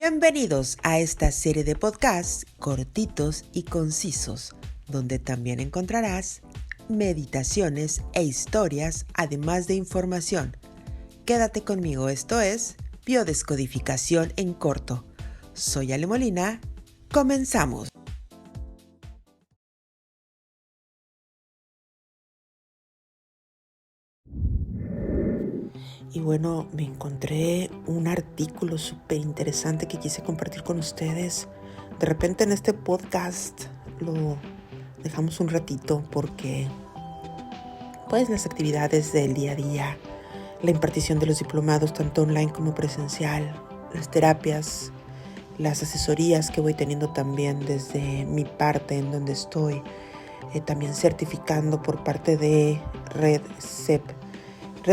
Bienvenidos a esta serie de podcasts cortitos y concisos, donde también encontrarás meditaciones e historias, además de información. Quédate conmigo, esto es Biodescodificación en corto. Soy Ale Molina, comenzamos. Y bueno, me encontré un artículo súper interesante que quise compartir con ustedes. De repente en este podcast lo dejamos un ratito porque pues las actividades del día a día, la impartición de los diplomados tanto online como presencial, las terapias, las asesorías que voy teniendo también desde mi parte en donde estoy, también certificando por parte de Red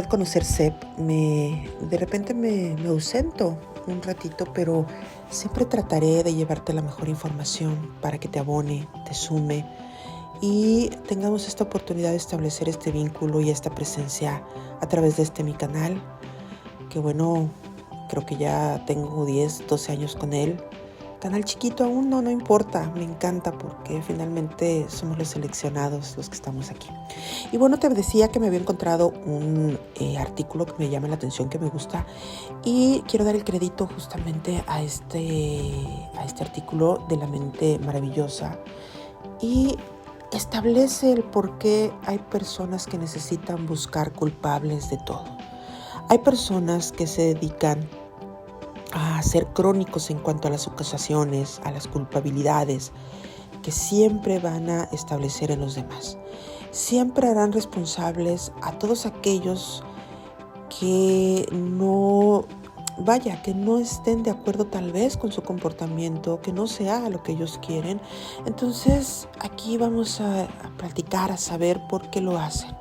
Conocer CEP, de repente me ausento un ratito, pero siempre trataré de llevarte la mejor información para que te abone, te sume y tengamos esta oportunidad de establecer este vínculo y esta presencia a través de mi canal, que bueno, creo que ya tengo 10, 12 años con él. Canal chiquito aún, no importa, me encanta porque finalmente somos los seleccionados los que estamos aquí. Y bueno, te decía que me había encontrado un artículo que me llama la atención, que me gusta, y quiero dar el crédito justamente a este artículo de la mente maravillosa, y establece el por qué hay personas que necesitan buscar culpables de todo. Hay personas que se dedican a ser crónicos en cuanto a las acusaciones, a las culpabilidades que siempre van a establecer en los demás. Siempre harán responsables a todos aquellos que no estén de acuerdo tal vez con su comportamiento, que no se haga lo que ellos quieren. Entonces aquí vamos a platicar, a saber por qué lo hacen.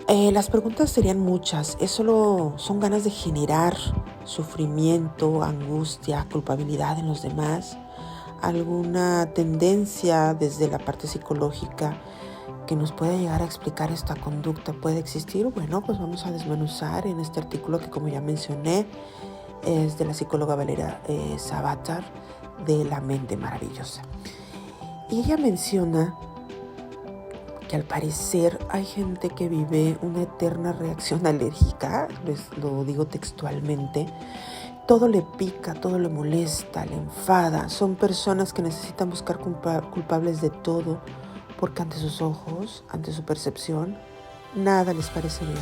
Las preguntas serían muchas. Son ganas de generar sufrimiento, angustia, culpabilidad en los demás, alguna tendencia desde la parte psicológica que nos puede llegar a explicar esta conducta puede existir. Bueno, pues vamos a desmenuzar en este artículo que, como ya mencioné, es de la psicóloga Valeria Sabater, de La Mente Maravillosa. Y ella menciona que al parecer hay gente que vive una eterna reacción alérgica, lo digo textualmente. Todo le pica, todo le molesta, le enfada. Son personas que necesitan buscar culpables de todo, porque ante sus ojos, ante su percepción, nada les parece bien.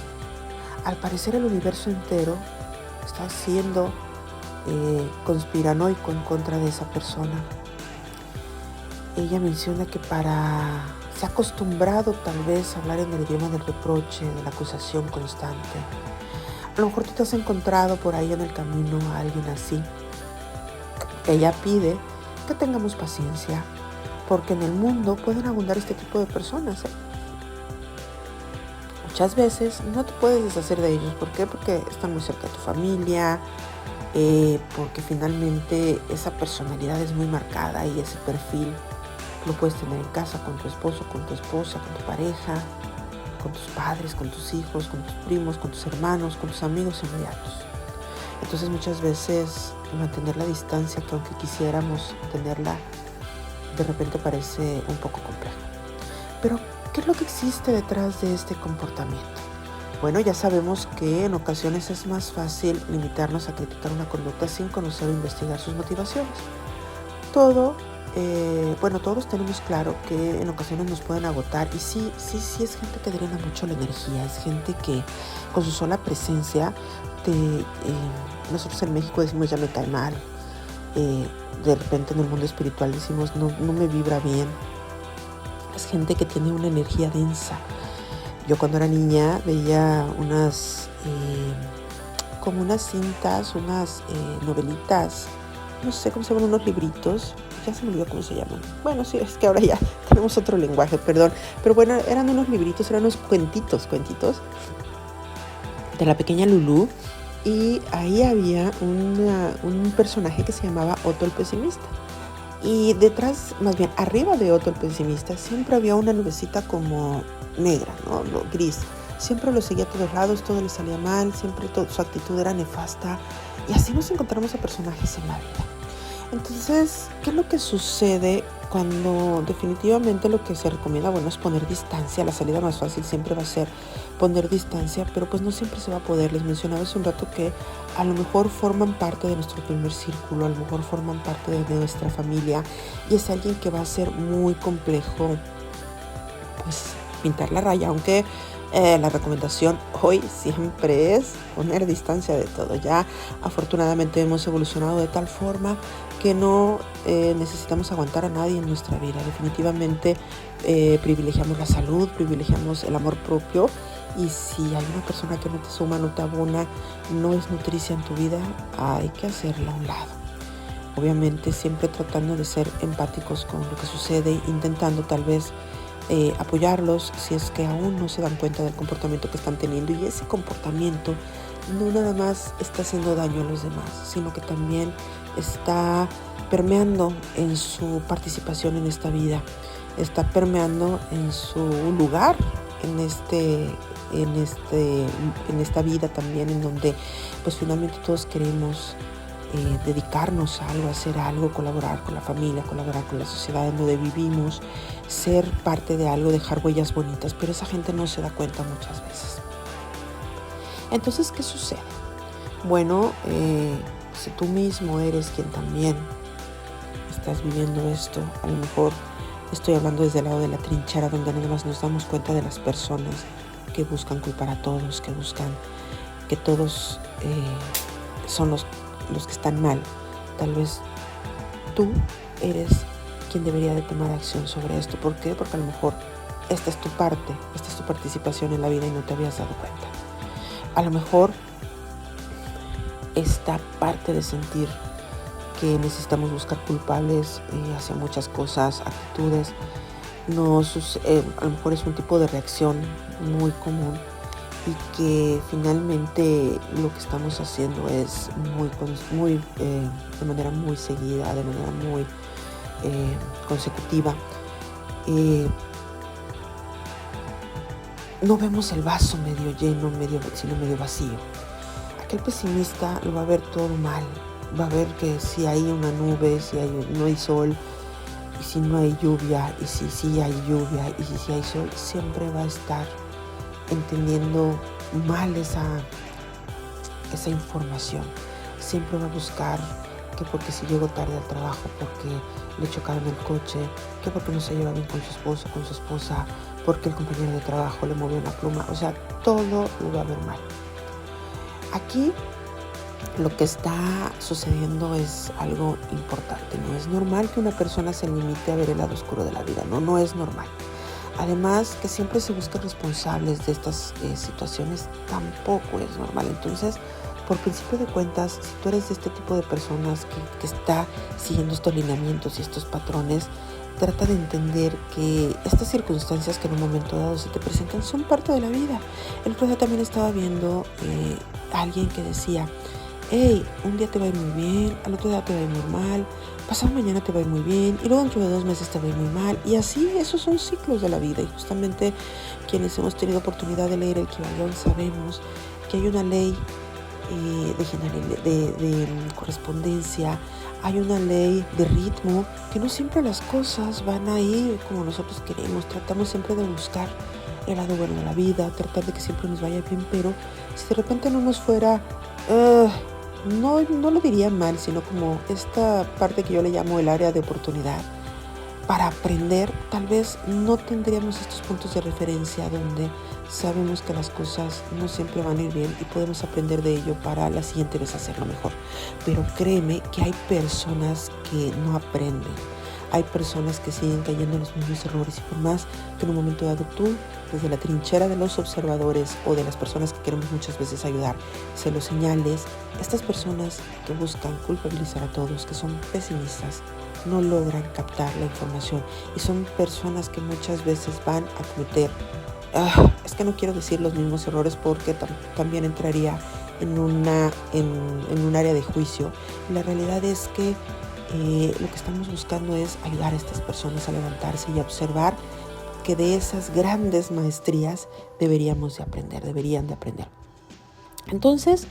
Al parecer el universo entero está siendo conspiranoico en contra de esa persona. Ella menciona que se ha acostumbrado tal vez a hablar en el idioma del reproche, de la acusación constante. A lo mejor tú te has encontrado por ahí en el camino a alguien así. Ella pide que tengamos paciencia, porque en el mundo pueden abundar este tipo de personas. Muchas veces no te puedes deshacer de ellos. ¿Por qué? Porque están muy cerca de tu familia, porque finalmente esa personalidad es muy marcada y ese perfil lo puedes tener en casa con tu esposo, con tu esposa, con tu pareja, con tus padres, con tus hijos, con tus primos, con tus hermanos, con tus amigos inmediatos. Entonces muchas veces mantener la distancia, que aunque quisiéramos tenerla, de repente parece un poco complejo. Pero, ¿qué es lo que existe detrás de este comportamiento? Bueno, ya sabemos que en ocasiones es más fácil limitarnos a criticar una conducta sin conocer o investigar sus motivaciones. Todos tenemos claro que en ocasiones nos pueden agotar, y sí es gente que drena mucho la energía, es gente que con su sola presencia nosotros en México decimos ya me cae mal, de repente en el mundo espiritual decimos no me vibra bien. Es gente que tiene una energía densa. Yo cuando era niña veía como unas cintas, unas novelitas, no sé cómo se llaman, unos libritos, ya se me olvidó cómo se llaman. Bueno, sí, es que ahora ya tenemos otro lenguaje, perdón. Pero bueno, eran unos libritos, eran unos cuentitos de la pequeña Lulú. Y ahí había un personaje que se llamaba Otto el Pesimista. Y detrás, más bien arriba de Otto el Pesimista, siempre había una nubecita como negra, ¿no? Gris. siempre lo seguía a todos lados, todo le salía mal, siempre su actitud era nefasta. Y así nos encontramos a personajes en la vida. Entonces, ¿qué es lo que sucede cuando definitivamente lo que se recomienda, bueno, es poner distancia? La salida más fácil siempre va a ser poner distancia, pero pues no siempre se va a poder. Les mencionaba hace un rato que a lo mejor forman parte de nuestro primer círculo, a lo mejor forman parte de nuestra familia y es alguien que va a ser muy complejo, pues, pintar la raya, aunque la recomendación hoy siempre es poner distancia de todo. Ya afortunadamente hemos evolucionado de tal forma que no necesitamos aguantar a nadie en nuestra vida. Definitivamente privilegiamos la salud, privilegiamos el amor propio, y si hay una persona que no te suma, no te abona, no es nutricia en tu vida, hay que hacerla a un lado. Obviamente siempre tratando de ser empáticos con lo que sucede, intentando tal vez apoyarlos si es que aún no se dan cuenta del comportamiento que están teniendo, y ese comportamiento no nada más está haciendo daño a los demás, sino que también está permeando en su participación en esta vida, está permeando en su lugar en esta vida también, en donde pues finalmente todos queremos dedicarnos a algo, hacer algo, colaborar con la familia, colaborar con la sociedad en donde vivimos, ser parte de algo, dejar huellas bonitas, pero esa gente no se da cuenta muchas veces. Entonces, ¿qué sucede? Bueno, si tú mismo eres quien también estás viviendo esto, a lo mejor estoy hablando desde el lado de la trinchera, donde nada más nos damos cuenta de las personas que buscan culpar a todos, que buscan que todos son los que están mal. Tal vez tú eres quien debería de tomar acción sobre esto. ¿Por qué? Porque a lo mejor esta es tu parte, esta es tu participación en la vida y no te habías dado cuenta. A lo mejor esta parte de sentir que necesitamos buscar culpables hacia muchas cosas, actitudes, a lo mejor es un tipo de reacción muy común, y que finalmente lo que estamos haciendo es de manera muy seguida, de manera muy consecutiva. No vemos el vaso medio lleno, sino medio vacío. Aquel pesimista lo va a ver todo mal, va a ver que si hay una nube, no hay sol, y si no hay lluvia, y si sí hay lluvia, y si sí hay sol, siempre va a estar entendiendo mal esa información. Siempre va a buscar que porque si llegó tarde al trabajo, porque le chocaron el coche, que porque no se lleva bien con su esposo, con su esposa, porque el compañero de trabajo le movió una pluma. O sea, todo lo va a ver mal. Aquí lo que está sucediendo es algo importante. No es normal que una persona se limite a ver el lado oscuro de la vida. No es normal. Además, que siempre se busquen responsables de estas situaciones tampoco es normal. Entonces, por principio de cuentas, si tú eres de este tipo de personas que está siguiendo estos lineamientos y estos patrones, trata de entender que estas circunstancias que en un momento dado se te presentan son parte de la vida. El otro día también estaba viendo a alguien que decía: hey, un día te va a ir muy bien, al otro día te va a ir muy mal, pasado mañana te va a ir muy bien, y luego dentro de 2 meses te va a ir muy mal. Y así, esos son ciclos de la vida. Y justamente quienes hemos tenido oportunidad de leer el Kybalión sabemos que hay una ley de correspondencia, hay una ley de ritmo, que no siempre las cosas van a ir como nosotros queremos. Tratamos siempre de buscar el lado bueno de la vida, tratar de que siempre nos vaya bien, pero si de repente no nos fuera... no lo diría mal, sino como esta parte que yo le llamo el área de oportunidad. Para aprender, tal vez no tendríamos estos puntos de referencia donde sabemos que las cosas no siempre van a ir bien y podemos aprender de ello para la siguiente vez hacerlo mejor. Pero créeme que hay personas que no aprenden. Hay personas que siguen cayendo en los mismos errores, y por más que en un momento dado tú, desde la trinchera de los observadores o de las personas que queremos muchas veces ayudar, se lo señales, estas personas que buscan culpabilizar a todos, que son pesimistas, no logran captar la información, y son personas que muchas veces van a cometer, es que no quiero decir los mismos errores porque también entraría en un área de juicio. La realidad es que lo que estamos buscando es ayudar a estas personas a levantarse y a observar que de esas grandes maestrías deberían de aprender. Entonces,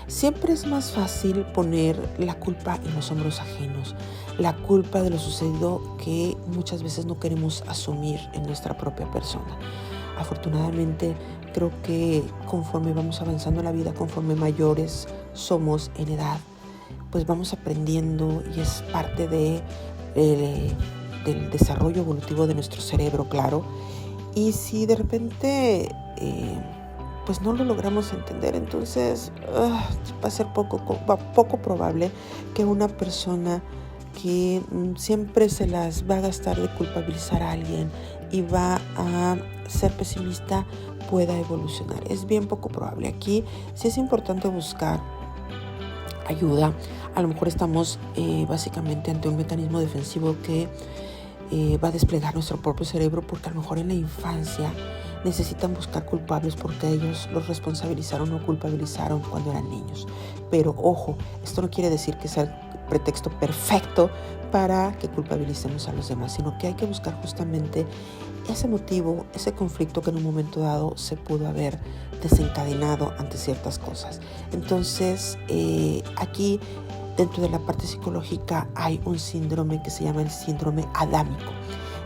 siempre es más fácil poner la culpa en los hombros ajenos, la culpa de lo sucedido que muchas veces no queremos asumir en nuestra propia persona. Afortunadamente, creo que conforme vamos avanzando en la vida, conforme mayores somos en edad, pues vamos aprendiendo y es parte del desarrollo evolutivo de nuestro cerebro, claro. Y si de repente pues no lo logramos entender, entonces va a ser poco probable que una persona que siempre se las va a gastar de culpabilizar a alguien y va a ser pesimista pueda evolucionar. Es bien poco probable. Aquí sí es importante buscar ayuda. A lo mejor estamos básicamente ante un mecanismo defensivo que va a desplegar nuestro propio cerebro, porque a lo mejor en la infancia necesitan buscar culpables porque ellos los responsabilizaron o culpabilizaron cuando eran niños. Pero ojo, esto no quiere decir que sea el pretexto perfecto para que culpabilicemos a los demás, sino que hay que buscar justamente ese motivo, ese conflicto que en un momento dado se pudo haber desencadenado ante ciertas cosas. Entonces, aquí dentro de la parte psicológica hay un síndrome que se llama el síndrome adámico.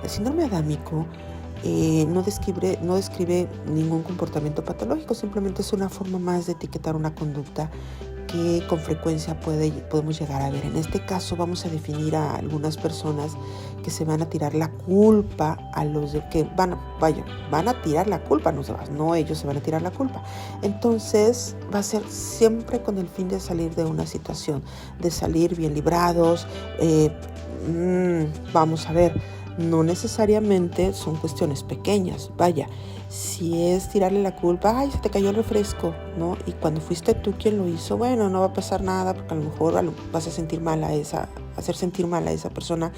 El síndrome adámico no describe ningún comportamiento patológico, simplemente es una forma más de etiquetar una conducta que con frecuencia podemos llegar a ver. En este caso vamos a definir a algunas personas que se van a tirar la culpa a los que van a tirar la culpa, no ellos se van a tirar la culpa. Entonces va a ser siempre con el fin de salir de una situación, de salir bien librados. Vamos a ver, no necesariamente son cuestiones pequeñas, si es tirarle la culpa, se te cayó el refresco, ¿no? Y cuando fuiste tú quien lo hizo, bueno, no va a pasar nada, porque a lo mejor vas a hacer sentir mal a esa persona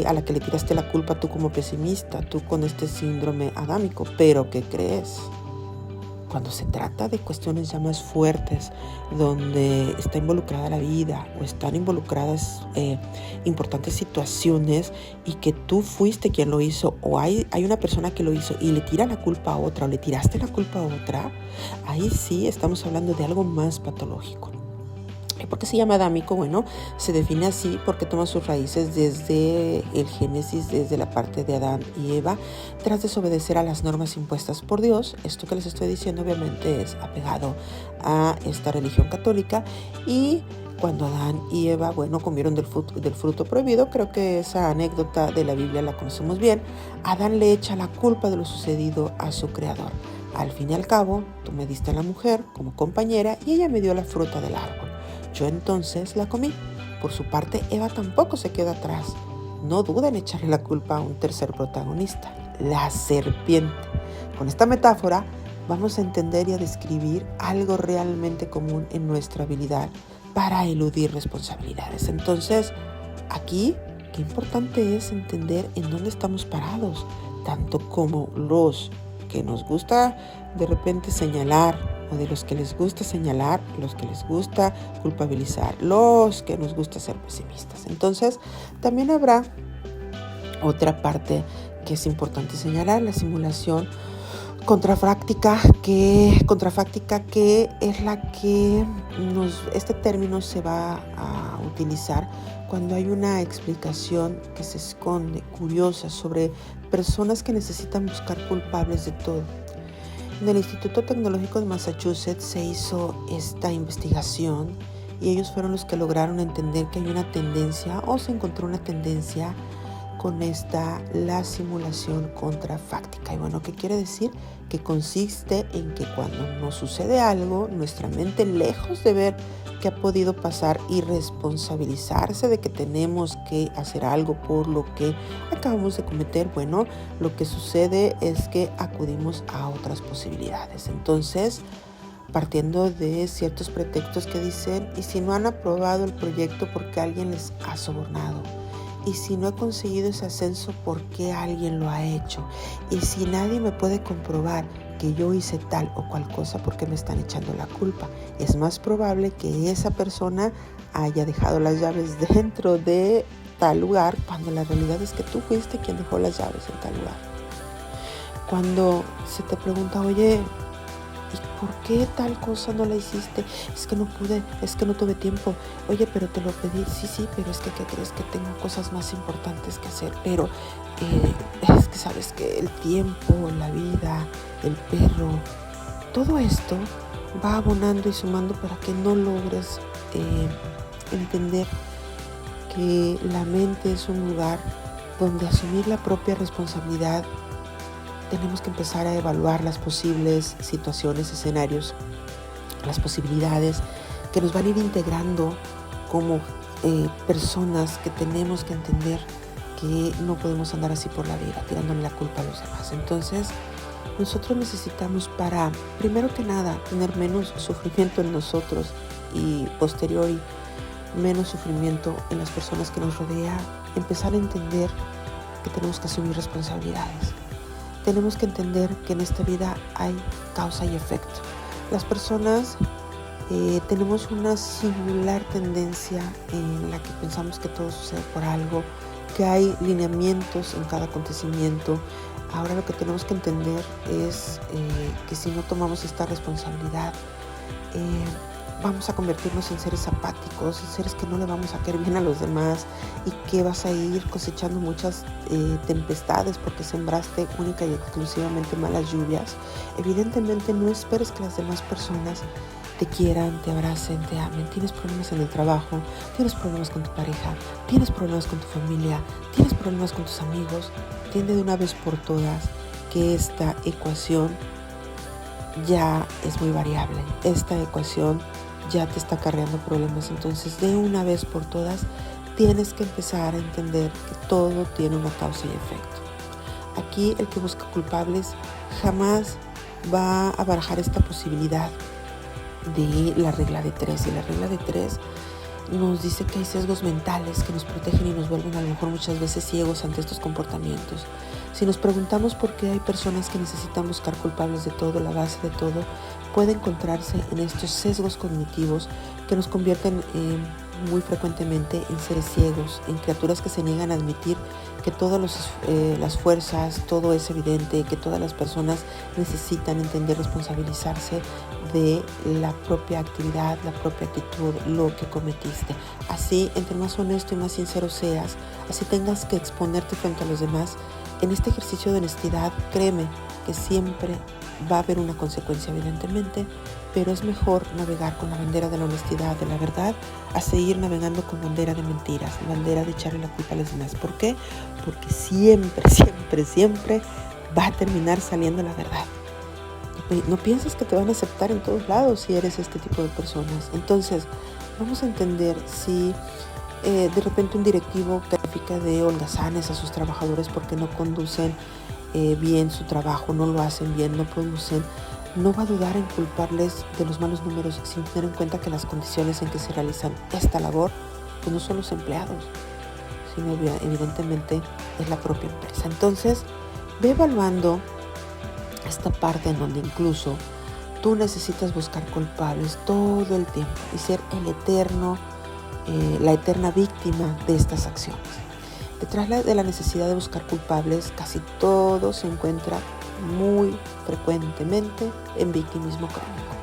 a la que le tiraste la culpa tú como pesimista, tú con este síndrome adámico. Pero ¿qué crees? Cuando se trata de cuestiones ya más fuertes, donde está involucrada la vida o están involucradas importantes situaciones y que tú fuiste quien lo hizo o hay una persona que lo hizo y le tira la culpa a otra o le tiraste la culpa a otra, ahí sí estamos hablando de algo más patológico. ¿Por qué se llama adámico? Bueno, se define así porque toma sus raíces desde el Génesis, desde la parte de Adán y Eva, tras desobedecer a las normas impuestas por Dios. Esto que les estoy diciendo obviamente es apegado a esta religión católica. Y cuando Adán y Eva, comieron del fruto prohibido, creo que esa anécdota de la Biblia la conocemos bien. Adán le echa la culpa de lo sucedido a su creador. Al fin y al cabo, tú me diste a la mujer como compañera y ella me dio la fruta del árbol. Yo entonces la comí. Por su parte, Eva tampoco se queda atrás. No duda en echarle la culpa a un tercer protagonista, la serpiente. Con esta metáfora vamos a entender y a describir algo realmente común en nuestra habilidad para eludir responsabilidades. Entonces, aquí, qué importante es entender en dónde estamos parados, tanto como los que nos gusta de repente señalar, o de los que les gusta señalar, los que les gusta culpabilizar, los que nos gusta ser pesimistas. Entonces, también habrá otra parte que es importante señalar, la simulación contrafáctica, que es la que este término se va a utilizar cuando hay una explicación que se esconde, curiosa, sobre personas que necesitan buscar culpables de todo. En el Instituto Tecnológico de Massachusetts se hizo esta investigación y ellos fueron los que lograron entender que hay una tendencia, o se encontró una tendencia con la simulación contrafáctica. Y ¿qué quiere decir? Que consiste en que cuando nos sucede algo, nuestra mente, lejos de ver qué ha podido pasar y responsabilizarse de que tenemos que hacer algo por lo que acabamos de cometer, lo que sucede es que acudimos a otras posibilidades. Entonces, partiendo de ciertos pretextos que dicen, y si no han aprobado el proyecto porque alguien les ha sobornado, y si no he conseguido ese ascenso porque alguien lo ha hecho, y si nadie me puede comprobar que yo hice tal o cual cosa porque me están echando la culpa, es más probable que esa persona haya dejado las llaves dentro de tal lugar, cuando la realidad es que tú fuiste quien dejó las llaves en tal lugar. Cuando se te pregunta, oye, ¿y por qué tal cosa no la hiciste? Es que no pude, es que no tuve tiempo. Oye, pero te lo pedí. Sí, pero es que, ¿qué crees? Que tengo cosas más importantes que hacer. Pero es que sabes que el tiempo, la vida, el perro, todo esto va abonando y sumando para que no logres entender que la mente es un lugar donde asumir la propia responsabilidad. Tenemos que empezar a evaluar las posibles situaciones, escenarios, las posibilidades que nos van a ir integrando como personas que tenemos que entender que no podemos andar así por la vida, tirándole la culpa a los demás. Entonces, nosotros necesitamos para, primero que nada, tener menos sufrimiento en nosotros y posteriori menos sufrimiento en las personas que nos rodean, empezar a entender que tenemos que asumir responsabilidades. Tenemos que entender que en esta vida hay causa y efecto. Las personas tenemos una singular tendencia en la que pensamos que todo sucede por algo, que hay lineamientos en cada acontecimiento. Ahora lo que tenemos que entender es que si no tomamos esta responsabilidad, vamos a convertirnos en seres apáticos, en seres que no le vamos a caer bien a los demás y que vas a ir cosechando muchas tempestades porque sembraste única y exclusivamente malas lluvias. Evidentemente no esperes que las demás personas te quieran, te abracen, te amen. Tienes problemas en el trabajo, tienes problemas con tu pareja, tienes problemas con tu familia, tienes problemas con tus amigos. Entiende de una vez por todas que esta ecuación ya es muy variable. Esta ecuación ya te está acarreando problemas. Entonces, de una vez por todas, tienes que empezar a entender que todo tiene una causa y efecto. Aquí el que busca culpables jamás va a barajar esta posibilidad de la regla de 3. Y la regla de 3 nos dice que hay sesgos mentales que nos protegen y nos vuelven a lo mejor muchas veces ciegos ante estos comportamientos. Si nos preguntamos por qué hay personas que necesitan buscar culpables de todo, la base de todo puede encontrarse en estos sesgos cognitivos que nos convierten muy frecuentemente en seres ciegos, en criaturas que se niegan a admitir que todas las fuerzas, todo es evidente, que todas las personas necesitan entender, responsabilizarse de la propia actividad, la propia actitud, lo que cometiste. Así, entre más honesto y más sincero seas, así tengas que exponerte frente a los demás, en este ejercicio de honestidad, créeme que siempre va a haber una consecuencia, evidentemente, pero es mejor navegar con la bandera de la honestidad, de la verdad, a seguir navegando con bandera de mentiras, bandera de echarle la culpa a los demás. ¿Por qué? Porque siempre va a terminar saliendo la verdad. No pienses que te van a aceptar en todos lados si eres este tipo de personas. Entonces, vamos a entender si de repente un directivo califica de holgazanes a sus trabajadores porque no conducen bien su trabajo, no lo hacen bien, no producen. No va a dudar en culparles de los malos números sin tener en cuenta que las condiciones en que se realizan esta labor pues no son los empleados, sino evidentemente es la propia empresa. Entonces, ve evaluando esta parte en donde incluso tú necesitas buscar culpables todo el tiempo y ser la eterna víctima de estas acciones. Detrás de la necesidad de buscar culpables, casi todo se encuentra muy frecuentemente en victimismo crónico.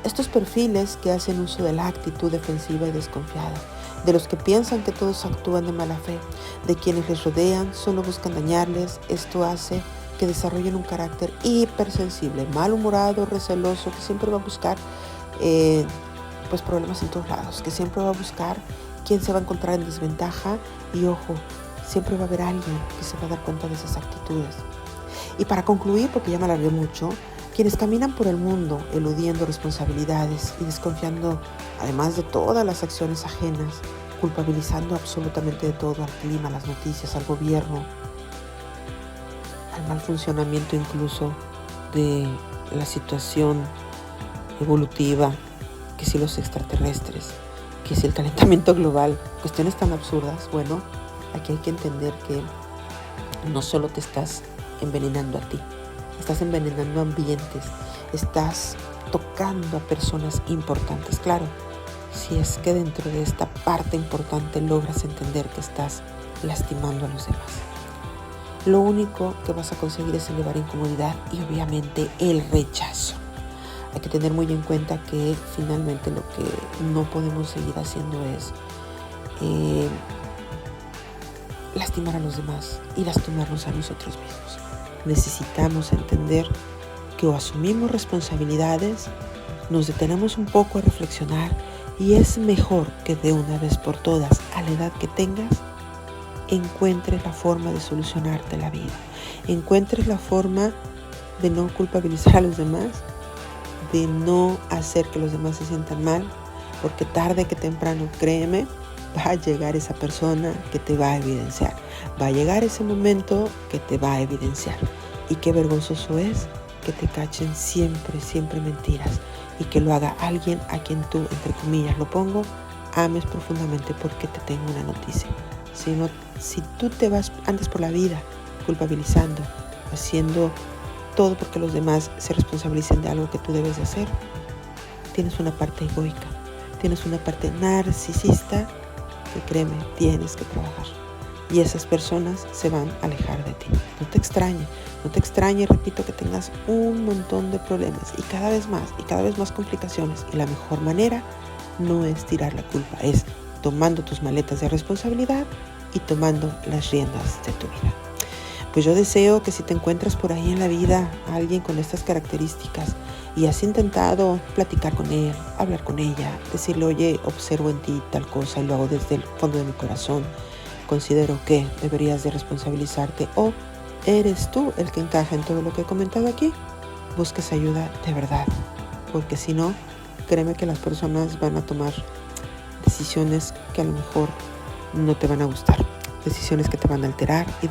Estos perfiles que hacen uso de la actitud defensiva y desconfiada, de los que piensan que todos actúan de mala fe, de quienes les rodean solo buscan dañarles, esto hace que desarrollen un carácter hipersensible, malhumorado, receloso, que siempre va a buscar problemas en todos lados, que siempre va a buscar quién se va a encontrar en desventaja y ojo, siempre va a haber alguien que se va a dar cuenta de esas actitudes. Y para concluir, porque ya me alargué mucho, quienes caminan por el mundo eludiendo responsabilidades y desconfiando además de todas las acciones ajenas, culpabilizando absolutamente de todo al clima, a las noticias, al gobierno, al mal funcionamiento incluso de la situación evolutiva, que si los extraterrestres, que si el calentamiento global, cuestiones tan absurdas. Bueno, aquí hay que entender que no solo te estás envenenando a ti, estás envenenando ambientes, estás tocando a personas importantes. Claro, si es que dentro de esta parte importante logras entender que estás lastimando a los demás. lo único que vas a conseguir es elevar incomodidad y obviamente el rechazo. Hay que tener muy en cuenta que finalmente lo que no podemos seguir haciendo es lastimar a los demás y lastimarnos a nosotros mismos. Necesitamos entender que o asumimos responsabilidades, nos detenemos un poco a reflexionar y es mejor que de una vez por todas, a la edad que tengas, encuentres la forma de solucionarte la vida. Encuentres la forma de no culpabilizar a los demás, de no hacer que los demás se sientan mal, porque tarde que temprano, créeme, va a llegar esa persona que te va a evidenciar. Va a llegar ese momento que te va a evidenciar. Y qué vergonzoso es que te cachen siempre mentiras y que lo haga alguien a quien tú, entre comillas, lo pongo, ames profundamente, porque te tengo una noticia. Si tú andas por la vida culpabilizando, haciendo todo porque los demás se responsabilicen de algo que tú debes de hacer, tienes una parte egoica, tienes una parte narcisista que, créeme, tienes que trabajar. Y esas personas se van a alejar de ti. No te extrañe, repito, que tengas un montón de problemas y cada vez más complicaciones. Y la mejor manera no es tirar la culpa, es tomando tus maletas de responsabilidad y tomando las riendas de tu vida. Pues yo deseo que si te encuentras por ahí en la vida a alguien con estas características y has intentado platicar con él, hablar con ella, decirle, oye, observo en ti tal cosa y lo hago desde el fondo de mi corazón, considero que deberías de responsabilizarte, o eres tú el que encaja en todo lo que he comentado aquí, busques ayuda de verdad, porque si no, créeme que las personas van a tomar decisiones que a lo mejor no te van a gustar, decisiones que te van a alterar y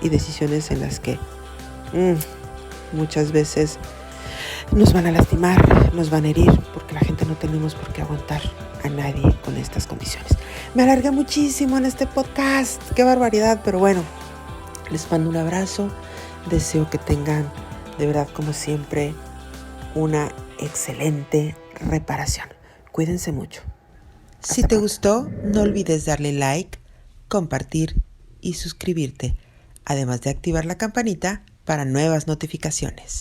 decisiones en las que muchas veces nos van a lastimar, nos van a herir, porque la gente no tenemos por qué aguantar a nadie con estas condiciones. Me alargué muchísimo en este podcast, qué barbaridad, pero bueno, les mando un abrazo, deseo que tengan de verdad como siempre una excelente reparación. Cuídense mucho. Si te gustó, no olvides darle like, compartir y suscribirte, además de activar la campanita para nuevas notificaciones.